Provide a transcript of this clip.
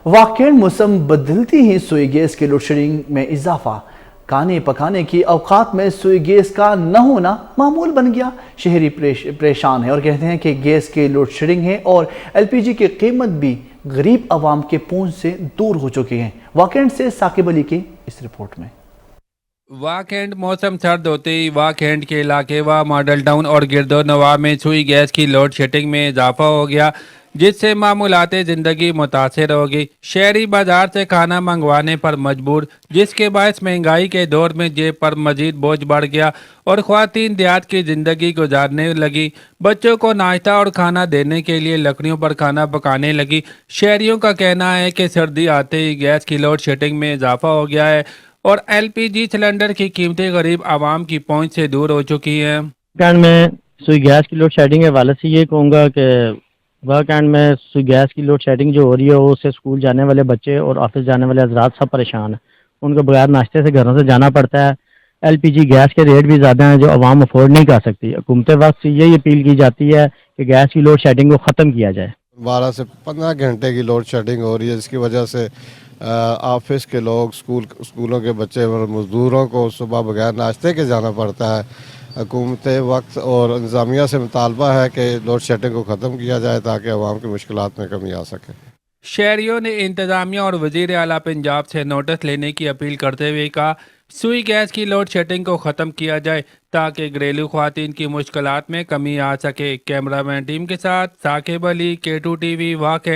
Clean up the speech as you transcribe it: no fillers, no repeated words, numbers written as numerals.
واقعی موسم بدلتی ہی سوئی گیس کی لوڈ شیڈنگ میں اضافہ، کھانے پکانے کی اوقات میں سوئی گیس کا نہ ہونا معمول بن گیا۔ شہری پریشان ہیں اور کہتے ہیں کہ گیس کی لوڈ شیڈنگ ہے اور ایل پی جی کی قیمت بھی غریب عوام کے پہنچ سے دور ہو چکی ہیں۔ واقعی سے ثاقب علی کی اس رپورٹ میں۔ واقعی موسم سرد ہوتے ہی واقعی کے علاقے و ماڈل ٹاؤن اور گرد و نواح میں سوئی گیس کی لوڈ شیڈنگ میں اضافہ ہو گیا، جس سے معمولات زندگی متاثر ہوگی۔ شہری بازار سے کھانا منگوانے پر مجبور، جس کے باعث مہنگائی کے دور میں جیب پر مزید بوجھ بڑھ گیا اور خواتین دیہات کی زندگی گزارنے لگی۔ بچوں کو ناشتہ اور کھانا دینے کے لیے لکڑیوں پر کھانا پکانے لگی۔ شہریوں کا کہنا ہے کہ سردی آتے ہی گیس کی لوڈ شیڈنگ میں اضافہ ہو گیا ہے اور ایل پی جی سلنڈر کی قیمتیں غریب عوام کی پہنچ سے دور ہو چکی ہیں۔ ویکینڈ میں سوئی گیس کی لوڈ شیڈنگ کے حوالے سے یہ کہوں گا کہ ویکینڈ میں سوئی گیس کی لوڈ شیڈنگ جو ہو رہی ہے وہ اس سے اسکول جانے والے بچے اور آفس جانے والے حضرات سب پریشان ہیں۔ ان کو بغیر ناشتے سے گھروں سے جانا پڑتا ہے۔ ایل پی جی گیس کے ریٹ بھی زیادہ ہیں جو عوام افورڈ نہیں کر سکتی۔ حکومت وقت سے یہی اپیل کی جاتی ہے کہ گیس کی لوڈ شیڈنگ کو ختم کیا جائے۔ 12 سے 15 گھنٹے کی لوڈ شیڈنگ ہو رہی ہے، جس کی وجہ سے آفس کے لوگ، اسکولوں کے بچے اور مزدوروں کو صبح بغیر ناشتے کے جانا پڑتا ہے۔ حکومت وقت اور انتظامیہ سے مطالبہ ہے کہ لوڈ شیڈنگ کو ختم کیا جائے تاکہ عوام کی مشکلات میں کمی آ سکے۔ شہریوں نے انتظامیہ اور وزیر اعلیٰ پنجاب سے نوٹس لینے کی اپیل کرتے ہوئے کہا سوئی گیس کی لوڈ شیڈنگ کو ختم کیا جائے تاکہ گھریلو خواتین کی مشکلات میں کمی آ سکے۔ کیمرہ مین ٹیم کے ساتھ ثاقب علی، K2 TV، واقعی۔